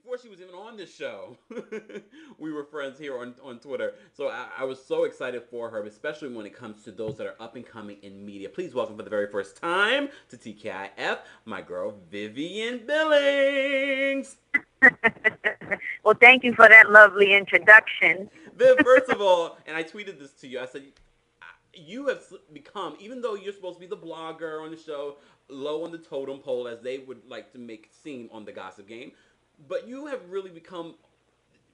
before she was even on this show. We were friends here on Twitter. So I was so excited for her, especially when it comes to those that are up and coming in media. Please welcome for the very first time to TKIF, my girl, Vivian Billings. Well, thank you for that lovely introduction. Viv, first of all, and I tweeted this to you, I said, you have become, even though you're supposed to be the blogger on the show, low on the totem pole as they would like to make it seem on the Gossip Game, but you have really become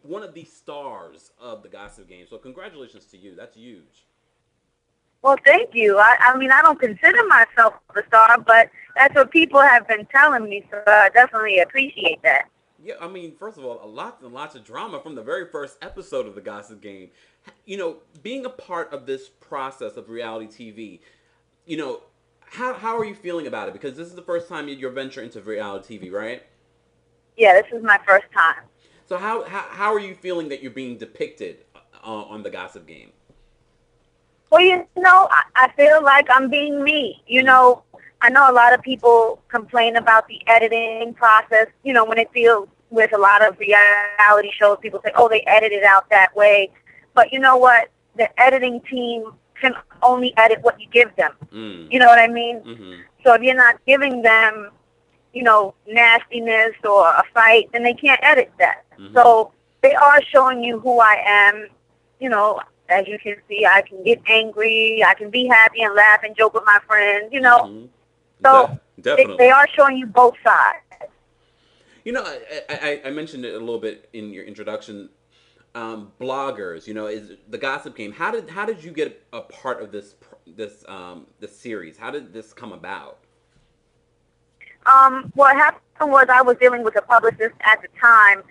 one of the stars of the Gossip Game. So congratulations to you. That's huge. Well, thank you. I mean, I don't consider myself a star, but that's what people have been telling me, so I definitely appreciate that. Yeah, I mean, first of all, lots and lots of drama from the very first episode of the Gossip Game. You know, being a part of this process of reality TV, you know, how are you feeling about it? Because this is the first time you're venturing into reality TV, right? Yeah, this is my first time. So how are you feeling that you're being depicted on the Gossip Game? Well, I feel like I'm being me. I know a lot of people complain about the editing process, when it deals with a lot of reality shows. People say, oh, they edit it out that way. But you know what? The editing team can only edit what you give them. You know what I mean? Mm-hmm. So if you're not giving them, nastiness or a fight, then they can't edit that. Mm-hmm. So they are showing you who I am. As you can see, I can get angry. I can be happy and laugh and joke with my friends, Mm-hmm. So Definitely. they are showing you both sides. I mentioned it a little bit in your introduction. Bloggers, is the Gossip Game. How did you get a part of this series? How did this come about? What happened was I was dealing with a publicist at the time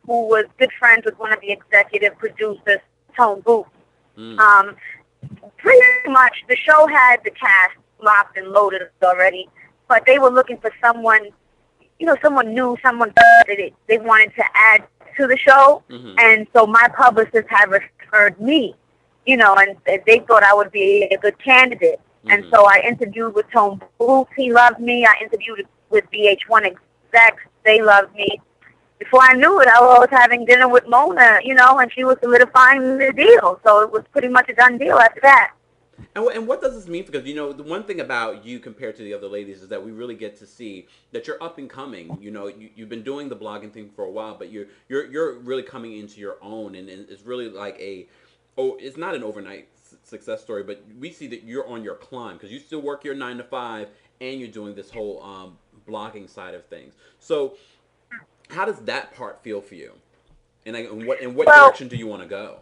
who was good friends with one of the executive producers, Tone Booth. Pretty much the show had the cast locked and loaded already, but they were looking for someone, someone new, someone that they wanted to add to the show. Mm-hmm. And so my publicist had referred me, and they thought I would be a good candidate. Mm-hmm. And so I interviewed with Tone Booth. He loved me. I interviewed with VH1 execs. They loved me. Before I knew it, I was having dinner with Mona, and she was solidifying the deal. So it was pretty much a done deal after that. And what does this mean? Because the one thing about you compared to the other ladies is that we really get to see that you're up and coming. You've been doing the blogging thing for a while, but you're really coming into your own, and it's really like it's not an overnight success story, but we see that you're on your climb because you still work your 9 to 5 and you're doing this whole blogging side of things. So how does that part feel for you? And what direction do you want to go?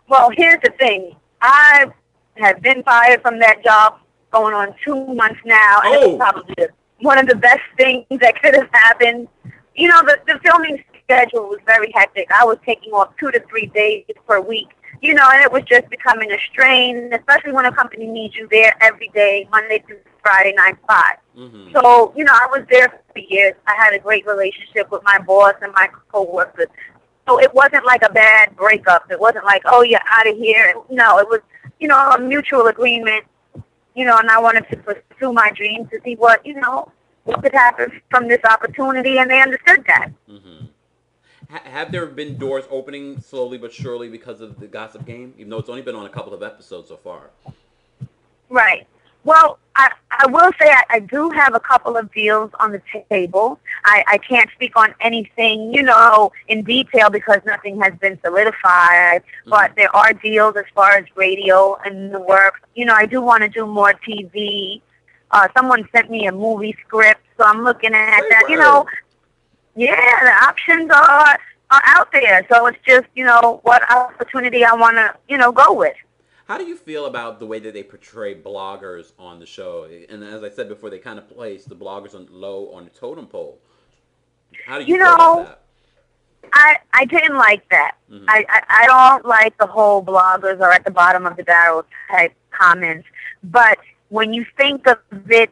Well, here's the thing. I have been fired from that job going on 2 months now, and it's probably one of the best things that could have happened. The filming schedule was very hectic. I was taking off 2 to 3 days per week, and it was just becoming a strain, especially when a company needs you there every day, Monday through Friday, 9 to 5. Mm-hmm. So, I was there for years. I had a great relationship with my boss and my coworkers. So it wasn't like a bad breakup. It wasn't like, oh, you're out of here. No, it was, a mutual agreement, and I wanted to pursue my dreams to see what could happen from this opportunity, and they understood that. Mm-hmm. Have there been doors opening slowly but surely because of the Gossip Game, even though it's only been on a couple of episodes so far? Right. Well, I will say I do have a couple of deals on the table. I can't speak on anything, in detail because nothing has been solidified. Mm-hmm. But there are deals as far as radio and the work. I do want to do more TV. Someone sent me a movie script, so I'm looking at that. Yeah, the options are out there. So it's just, what opportunity I want to, go with. How do you feel about the way that they portray bloggers on the show? And as I said before, they kind of place the bloggers low on the totem pole. How do you feel about that? I didn't like that. Mm-hmm. I don't like the whole bloggers are at the bottom of the barrel type comments. But when you think of it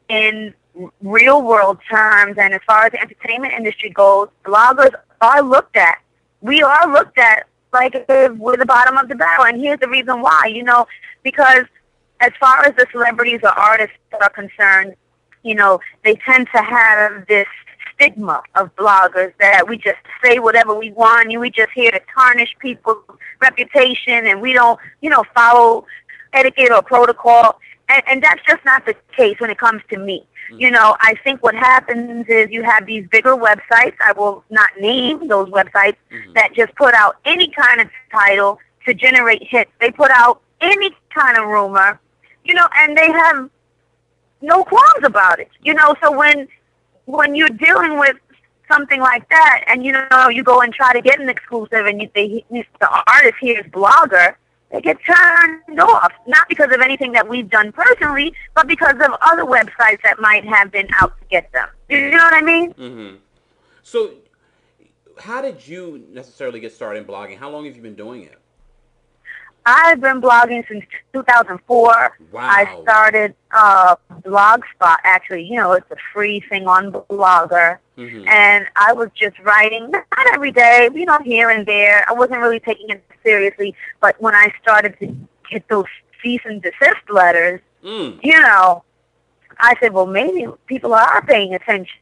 in real world terms and as far as the entertainment industry goes, bloggers are looked at. We are looked at like we're the bottom of the barrel. And here's the reason why, because as far as the celebrities or artists are concerned, they tend to have this stigma of bloggers that we just say whatever we want, and we just here to tarnish people's reputation, and we don't, follow etiquette or protocol. And that's just not the case when it comes to me. I think what happens is you have these bigger websites, I will not name those websites, that just put out any kind of title to generate hits. They put out any kind of rumor, and they have no qualms about it. So when you're dealing with something like that, and you go and try to get an exclusive, and the artist hears blogger, they get turned off, not because of anything that we've done personally, but because of other websites that might have been out to get them. You know what I mean? Mm-hmm. So, how did you necessarily get started in blogging? How long have you been doing it? I've been blogging since 2004. Wow. I started Blogspot, actually. It's a free thing on Blogger. And I was just writing, not every day, here and there. I wasn't really taking it seriously. But when I started to get those cease and desist letters, I said, well, maybe people are paying attention,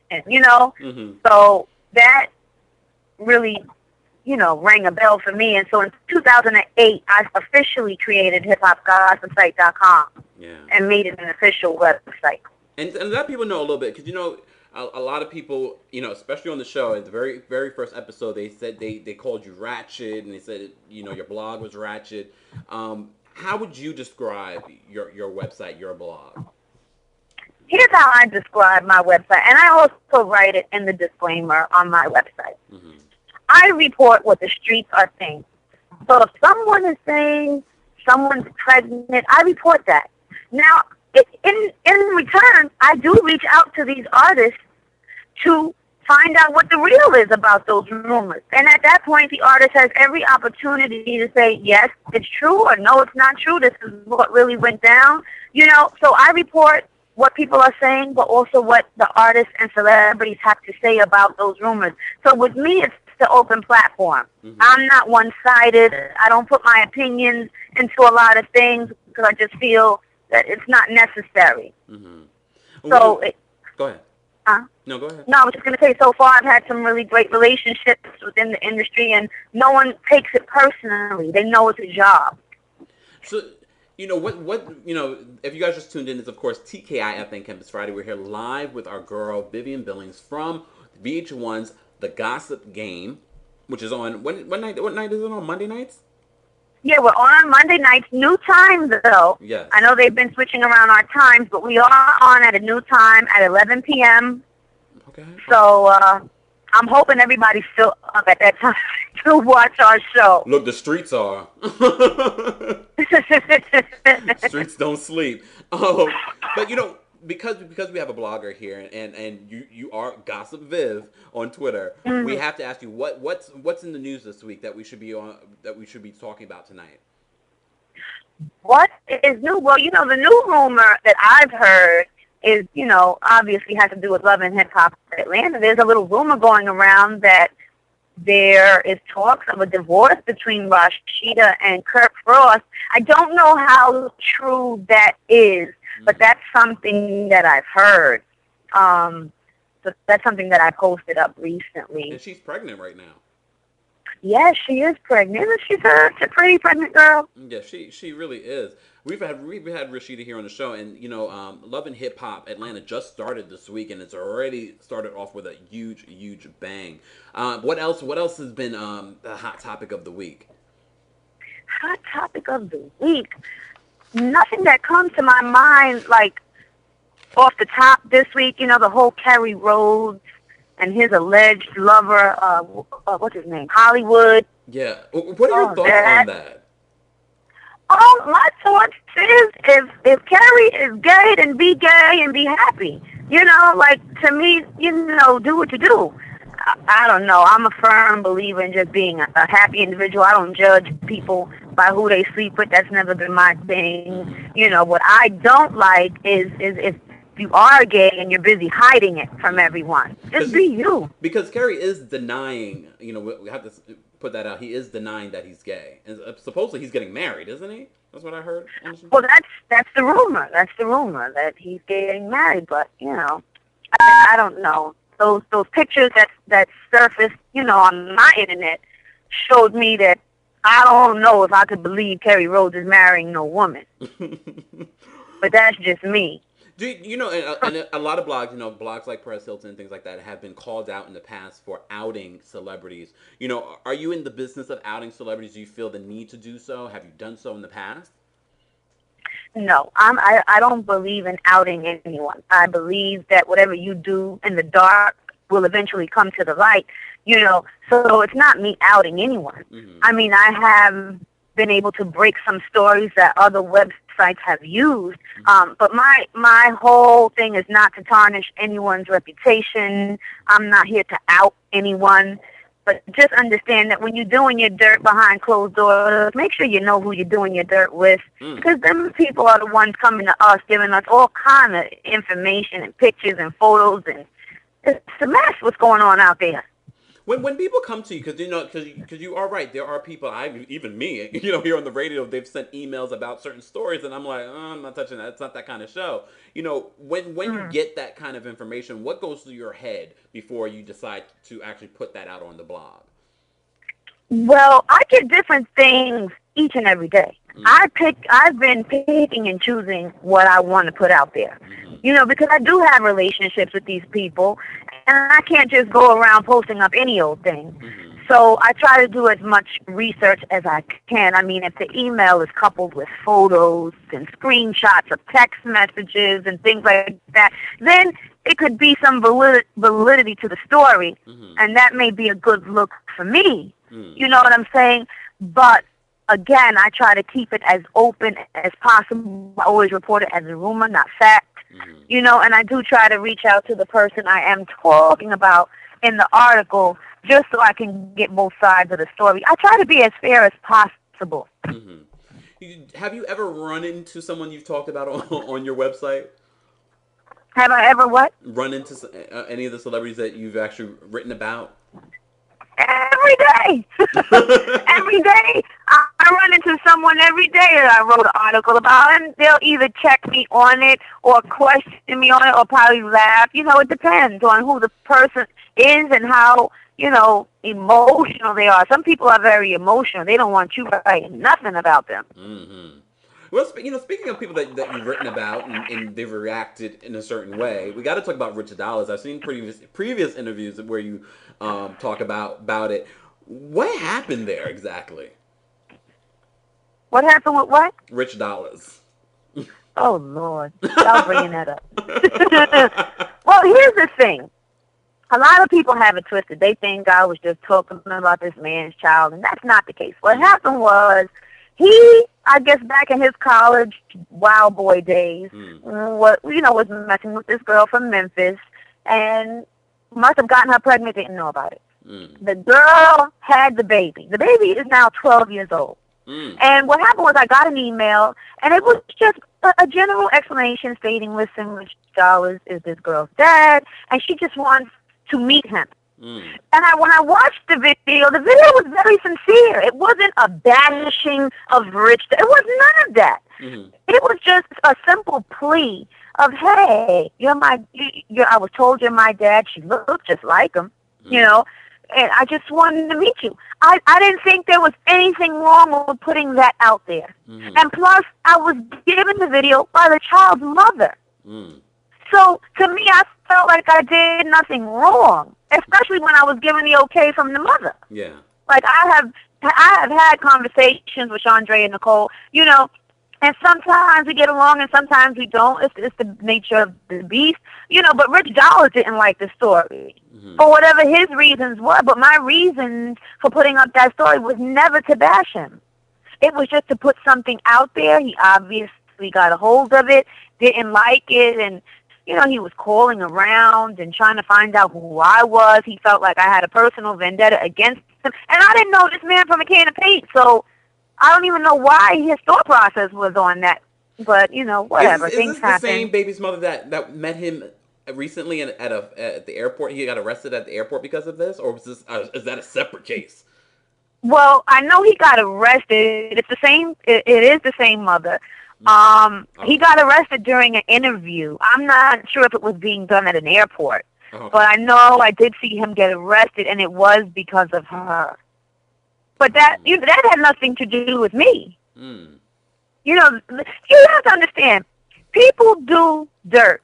So that really rang a bell for me. And so in 2008, I officially created hiphopgossipsite.com and made it an official website. And let people know a little bit, because, a lot of people, especially on the show, at the very, very first episode, they said they called you ratchet, and they said, your blog was ratchet. How would you describe your website, your blog? Here's how I describe my website, and I also write it in the disclaimer on my website. I report what the streets are saying. So if someone is saying someone's pregnant, I report that. Now, in return, I do reach out to these artists to find out what the real is about those rumors. And at that point, the artist has every opportunity to say, yes, it's true, or no, it's not true. This is what really went down. So I report what people are saying, but also what the artists and celebrities have to say about those rumors. So with me, it's the open platform. I'm not one-sided. I don't put my opinions into a lot of things because I just feel that it's not necessary. So, go ahead. No, go ahead. No, I was just going to say, so far I've had some really great relationships within the industry, and no one takes it personally. They know it's a job. So, if you guys just tuned in, it's, of course, TKIFN Campus Friday. We're here live with our girl, Vivian Billings, from VH1's The Gossip Game, which is on, what night is it on? Monday nights? Yeah, we're on Monday nights, new time though. Yes. I know they've been switching around our times, but we are on at a new time at 11 p.m. Okay. So I'm hoping everybody's still up at that time to watch our show. Look, the streets are. Streets don't sleep. But because we have a blogger here, and you are Gossip Viv on Twitter, we have to ask you what's in the news this week that we should be talking about tonight. What is new? Well, the new rumor that I've heard is, obviously has to do with Love and Hip Hop Atlanta. There's a little rumor going around that there is talks of a divorce between Rashida and Kurt Frost. I don't know how true that is, but that's something that I've heard. So that's something that I posted up recently. And she's pregnant right now. Yes, she is pregnant. She's a pretty pregnant girl. Yeah, she really is. We've had Rashida here on the show, and Love and Hip Hop Atlanta just started this week, and it's already started off with a huge bang. What else has been the hot topic of the week? Hot topic of the week. Nothing that comes to my mind like off the top this week. The whole Kerry Rhodes and his alleged lover, what's his name, Hollywood. Yeah. What are your thoughts on that? My thoughts is if Kerry is gay, then be gay and be happy. To me, do what you do. I don't know. I'm a firm believer in just being a happy individual. I don't judge people by who they sleep with. That's never been my thing. What I don't like is if you are gay and you're busy hiding it from everyone. Just be you. Because Kerry is denying, we have to put that out. He is denying that he's gay. And supposedly he's getting married, isn't he? That's what I heard. Well, that's the rumor. That's the rumor that he's getting married. But, I don't know. those pictures that surfaced, on my internet showed me that I don't know if I could believe Kerry Rhodes is marrying no woman. But that's just me. Do you know? And a lot of blogs, blogs like Perez Hilton, things like that, have been called out in the past for outing celebrities. Are you in the business of outing celebrities? Do you feel the need to do so? Have you done so in the past? No, I don't believe in outing anyone. I believe that whatever you do in the dark will eventually come to the light. So it's not me outing anyone. Mm-hmm. I mean, I have been able to break some stories that other websites have used. But my whole thing is not to tarnish anyone's reputation. I'm not here to out anyone. But just understand that when you're doing your dirt behind closed doors, make sure you know who you're doing your dirt with. Because them people are the ones coming to us, giving us all kind of information and pictures and photos. And it's a mess what's going on out there. When people come to you, because you are right, there are people, even me, here on the radio, they've sent emails about certain stories, and I'm like, I'm not touching that. It's not that kind of show. When you get that kind of information, what goes through your head before you decide to actually put that out on the blog? Well, I get different things each and every day. I've been picking and choosing what I want to put out there. Because I do have relationships with these people, and I can't just go around posting up any old thing. So I try to do as much research as I can. I mean, if the email is coupled with photos and screenshots of text messages and things like that, then it could be some validity to the story, and that may be a good look for me. You know what I'm saying? But again, I try to keep it as open as possible. I always report it as a rumor, not fact. And I do try to reach out to the person I am talking about in the article just so I can get both sides of the story. I try to be as fair as possible. Have you ever run into someone you've talked about on your website? Have I ever what? Run into any of the celebrities that you've actually written about? Every day. Every day. I run into someone every day that I wrote an article about, and they'll either check me on it or question me on it or probably laugh. It depends on who the person is and how, emotional they are. Some people are very emotional. They don't want you writing nothing about them. Well, speaking of people that you've written about and they've reacted in a certain way, we got to talk about Rich Dollars. I've seen previous interviews where you talk about it. What happened there exactly? What happened with what? Rich Dollars. Oh, Lord. Y'all bringing that up. Well, here's the thing. A lot of people have it twisted. They think I was just talking about this man's child, and that's not the case. What happened was he, I guess back in his college wild boy days, was messing with this girl from Memphis and must have gotten her pregnant, didn't know about it. The girl had the baby. The baby is now 12 years old. And what happened was I got an email, and it was just a general explanation stating, listen, Rich Dollars is this girl's dad, and she just wants to meet him. And when I watched the video was very sincere. It wasn't a banishing of Rich. It was none of that. It was just a simple plea of, hey, I was told you're my dad. She looked just like him, and I just wanted to meet you. I didn't think there was anything wrong with putting that out there. And plus, I was given the video by the child's mother. So to me, I felt like I did nothing wrong, especially when I was given the okay from the mother. Yeah. Like I have had conversations with Andre and Nicole, and sometimes we get along and sometimes we don't. It's the nature of the beast, but Rich Dollars didn't like the story for whatever his reasons were. But my reasons for putting up that story was never to bash him. It was just to put something out there. He obviously got a hold of it, didn't like it, and he was calling around and trying to find out who I was. He felt like I had a personal vendetta against him. And I didn't know this man from a can of paint, so I don't even know why his thought process was on that. But, whatever. Things happen. Is this the same baby's mother that met him recently at the airport? He got arrested at the airport because of this? Or is that a separate case? Well, I know he got arrested. It's the same. It is the same mother. He got arrested during an interview. I'm not sure if it was being done at an airport. Okay. But I know I did see him get arrested, and it was because of her. But that had nothing to do with me. Mm. You know, you have to understand, people do dirt.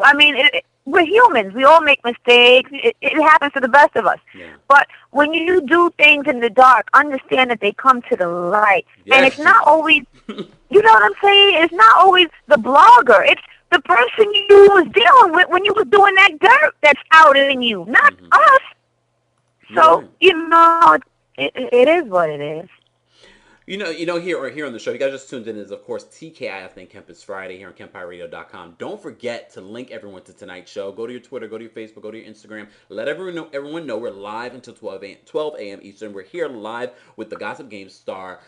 I mean, we're humans. We all make mistakes. It happens to the best of us. Yeah. But when you do things in the dark, understand that they come to the light. Yes, And it's not always, you know what I'm saying? It's not always the blogger. It's the person you was dealing with when you was doing that dirt that's out in you, not us. So, Right. you know, it is what it is. Here on the show, you guys just tuned in is, of course, TKIF Think Kemp is Friday here on KEMPIREradio.com. Don't forget to link everyone to tonight's show. Go to your Twitter, go to your Facebook, go to your Instagram. Let everyone know we're live until 12 a.m. Eastern. We're here live with the Gossip Game star,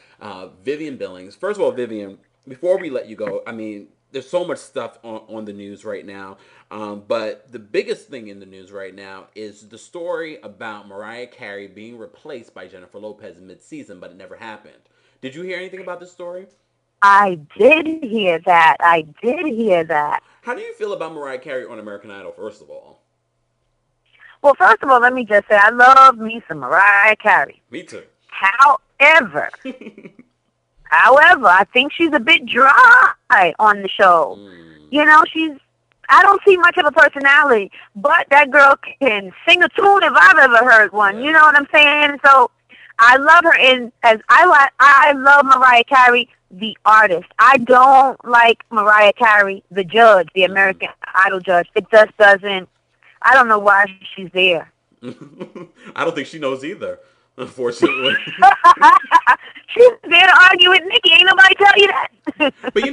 Vivian Billings. First of all, Vivian, before we let you go, I mean, there's so much stuff on the news right now. But the biggest thing in the news right now is the story about Mariah Carey being replaced by Jennifer Lopez mid-season, but it never happened. Did you hear anything about this story? I did hear that. How do you feel about Mariah Carey on American Idol, first of all? Well, first of all, let me just say I love me some Mariah Carey. Me too. However, I think she's a bit dry on the show. You know, I don't see much of a personality, but that girl can sing a tune if I've ever heard one. Yeah. You know what I'm saying? So I love her I love Mariah Carey, the artist. I don't like Mariah Carey, the judge, the American Idol judge. It just doesn't. I don't know why she's there. I don't think she knows either, unfortunately. She's there to argue with Nikki. Ain't nobody tell you that. But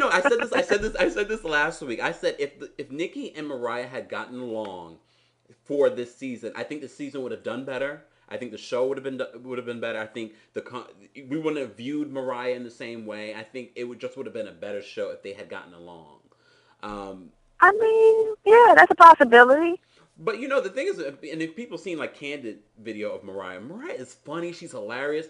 I said this last week. I said if Nikki and Mariah had gotten along for this season, I think the season would have done better. I think the show would have been better. I think we wouldn't have viewed Mariah in the same way. I think it would have been a better show if they had gotten along. I mean, yeah, that's a possibility. But the thing is, and if people seen like candid video of Mariah is funny. She's hilarious,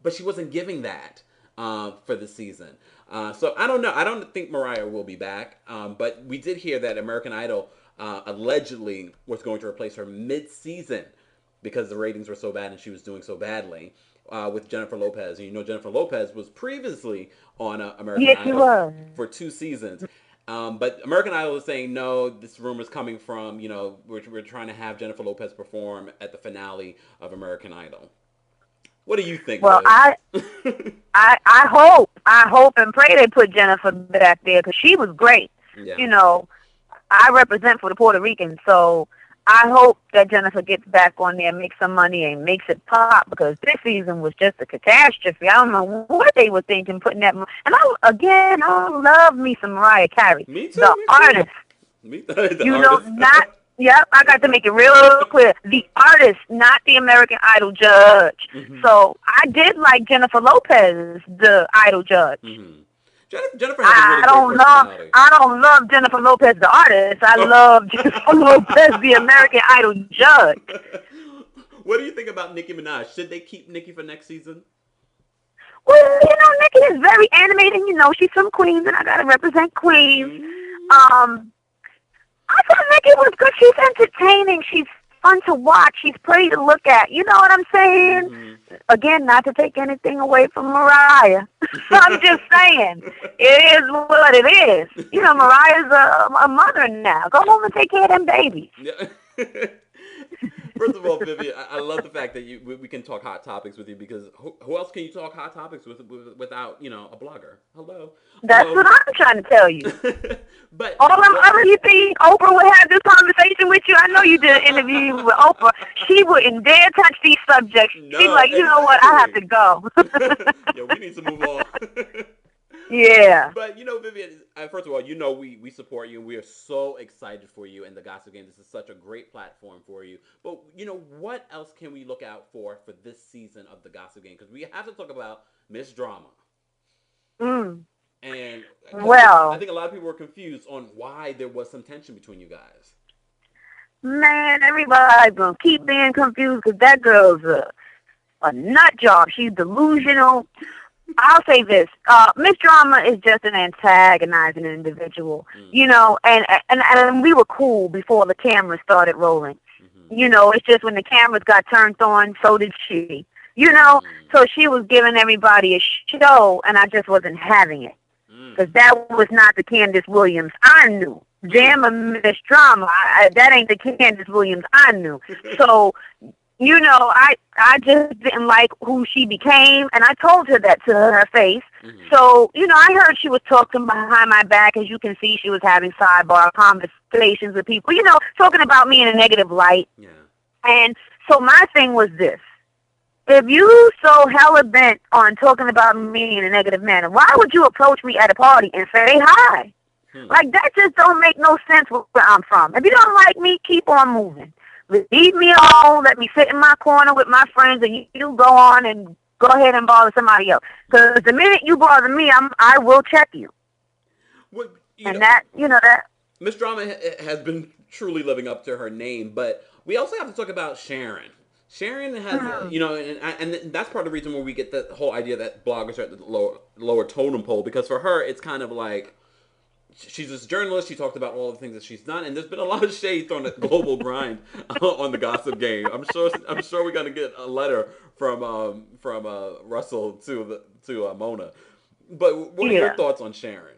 but she wasn't giving that for the season. So I don't know. I don't think Mariah will be back. But we did hear that American Idol allegedly was going to replace her mid-season, because the ratings were so bad and she was doing so badly, with Jennifer Lopez. And Jennifer Lopez was previously on American Idol for 2 seasons. But American Idol is saying, no, this rumor is coming from, we're trying to have Jennifer Lopez perform at the finale of American Idol. What do you think? Well, Liz? I hope and pray they put Jennifer back there, because she was great. Yeah. I represent for the Puerto Ricans, so I hope that Jennifer gets back on there, makes some money, and makes it pop, because this season was just a catastrophe. I don't know what they were thinking putting that. And I love me some Mariah Carey. Me too. The artist. Yep, I got to make it real clear. The artist, not the American Idol judge. So I did like Jennifer Lopez, the Idol judge. Jennifer has a really great personality. I don't love Jennifer Lopez, the artist. I love Jennifer Lopez, the American Idol judge. What do you think about Nicki Minaj? Should they keep Nicki for next season? Well, Nicki is very animated. She's from Queens, and I gotta represent Queens. I thought Nicki was good. She's entertaining. She's fun to watch. She's pretty to look at. You know what I'm saying? Again, not to take anything away from Mariah. I'm just saying, it is what it is. Mariah's a mother now. Go home and take care of them babies. Yeah. First of all, Vivian, I love the fact that we can talk hot topics with you, because who else can you talk hot topics without, a blogger? Hello. That's what I'm trying to tell you. But you think Oprah would have this conversation with you? I know you did an interview with Oprah. She wouldn't dare touch these subjects. No, she's like, you know what? I have to go. Yeah, we need to move on. Yeah. But, Vivian, first of all, we support you, and we are so excited for you and the Gossip Game. This is such a great platform for you. But, what else can we look out for this season of the Gossip Game? Because we have to talk about Miss Drama. And I think a lot of people were confused on why there was some tension between you guys. Man, everybody's going to keep being confused, because that girl's a nut job. She's delusional. I'll say this. Miss Drama is just an antagonizing individual, and we were cool before the cameras started rolling. It's just when the cameras got turned on, so did she. So she was giving everybody a show, and I just wasn't having it. Because that was not the Candace Williams I knew. Damn a Miss Drama, that ain't the Candace Williams I knew. So, I just didn't like who she became, and I told her that to her face. So, I heard she was talking behind my back. As you can see, she was having sidebar conversations with people, talking about me in a negative light. Yeah. And so my thing was this. If you so hella bent on talking about me in a negative manner, why would you approach me at a party and say hi? Like, that just don't make no sense where I'm from. If you don't like me, keep on moving. Leave me alone. Let me sit in my corner with my friends, and you go on and go ahead and bother somebody else. Because the minute you bother me, I will check you. Well, that. Miss Drama has been truly living up to her name, but we also have to talk about Sharon. Sharon has, and that's part of the reason where we get the whole idea that bloggers are at the lower totem pole, because for her, it's kind of like, she's this journalist. She talked about all the things that she's done, and there's been a lot of shade thrown at Global Grind on the Gossip Game. I'm sure we're gonna get a letter from Russell to Mona. But what are your thoughts on Sharon?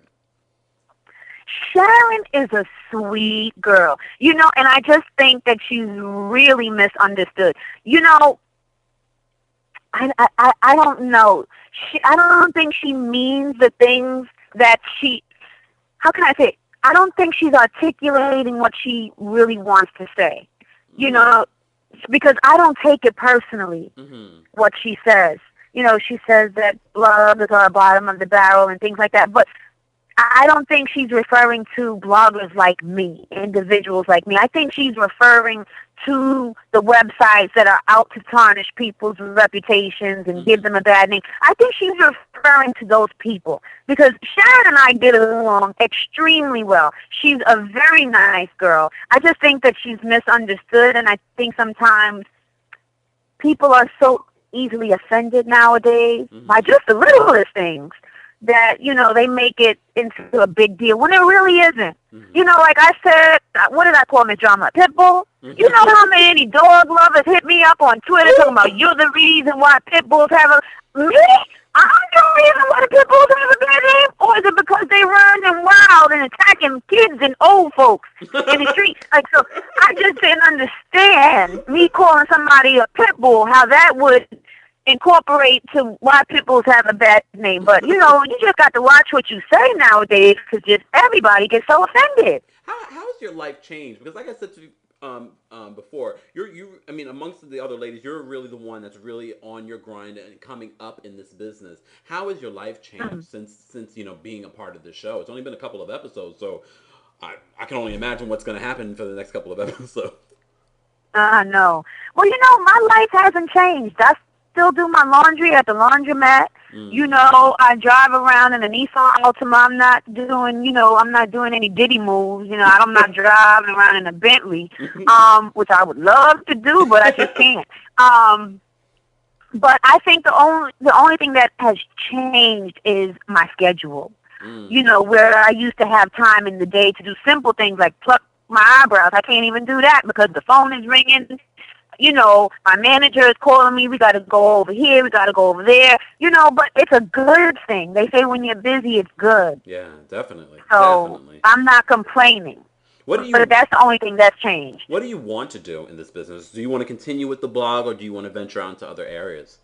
Sharon is a sweet girl, and I just think that she's really misunderstood. I don't know. I don't think she means the things that she. How can I say it? I don't think she's articulating what she really wants to say. Because I don't take it personally, what she says. She says that bloggers are bottom of the barrel and things like that. But I don't think she's referring to bloggers like me, individuals like me. I think she's referring to the websites that are out to tarnish people's reputations and give them a bad name. I think she's referring to those people because Sharon and I get along extremely well. She's a very nice girl. I just think that she's misunderstood, and I think sometimes people are so easily offended nowadays by just the littlest things that, they make it into a big deal when it really isn't. Like I said, what did I call Miss Drama? Pitbull? You know how many dog lovers hit me up on Twitter talking about you're the reason why pitbulls have me? I'm the reason why the pitbulls have a bad name? Or is it because they run and wild and attacking kids and old folks in the street? So I just didn't understand me calling somebody a pitbull, how that would incorporate to why pitbulls have a bad name. But, you just got to watch what you say nowadays because just everybody gets so offended. How has your life changed? Because like I said to you before, amongst the other ladies, you're really the one that's really on your grind and coming up in this business. How has your life changed since being a part of the show? It's only been a couple of episodes, so I can only imagine what's going to happen for the next couple of episodes. No. Well, my life hasn't changed. I still do my laundry at the laundromat. I drive around in a Nissan Altima. I'm not doing any Diddy moves. I'm not driving around in a Bentley, which I would love to do, but I just can't. But I think the only thing that has changed is my schedule. Where I used to have time in the day to do simple things like pluck my eyebrows. I can't even do that because the phone is ringing. My manager is calling me, we got to go over here, we got to go over there, but it's a good thing. They say when you're busy, it's good. Yeah, definitely. So definitely. I'm not complaining. But that's the only thing that's changed. What do you want to do in this business? Do you want to continue with the blog, or do you want to venture out into other areas?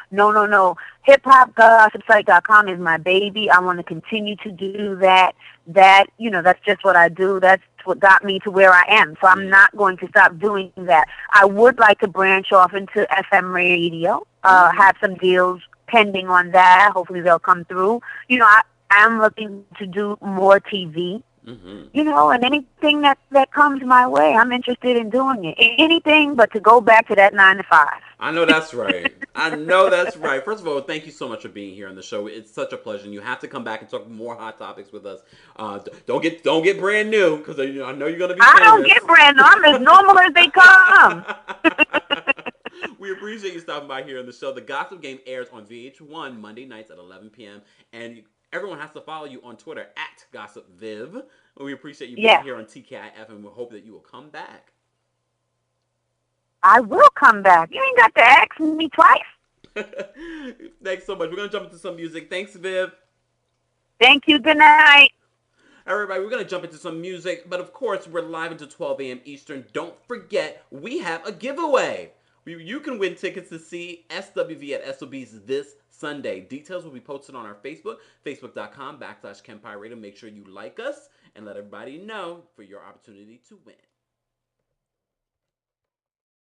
No. HipHopGossipSite.com is my baby. I want to continue to do that. That's just what I do. That's what got me to where I am. So I'm not going to stop doing that. I would like to branch off into FM radio, have some deals pending on that. Hopefully they'll come through. I am looking to do more TV. And anything that comes my way, I'm interested in doing it. Anything but to go back to that 9 to 5. I know that's right. First of all, thank you so much for being here on the show. It's such a pleasure. And you have to come back and talk more hot topics with us. Don't get brand new because I know you're gonna be famous. I don't get brand new. I'm as normal as they come. We appreciate appreciate you stopping by here on the show. The Gossip Game airs on VH1 Monday nights at 11 p.m. And everyone has to follow you on Twitter at GossipViv. We appreciate you being here on TKIF, and we hope that you will come back. I will come back. You ain't got to ask me twice. Thanks so much. We're going to jump into some music. Thanks, Viv. Thank you. Good night. Everybody, we're going to jump into some music, but of course, we're live until 12 a.m. Eastern. Don't forget, we have a giveaway. You can win tickets to see SWV at SOB's this Sunday. Details will be posted on our Facebook, facebook.com/KEMPIRE Radio. Make sure you like us and let everybody know for your opportunity to win.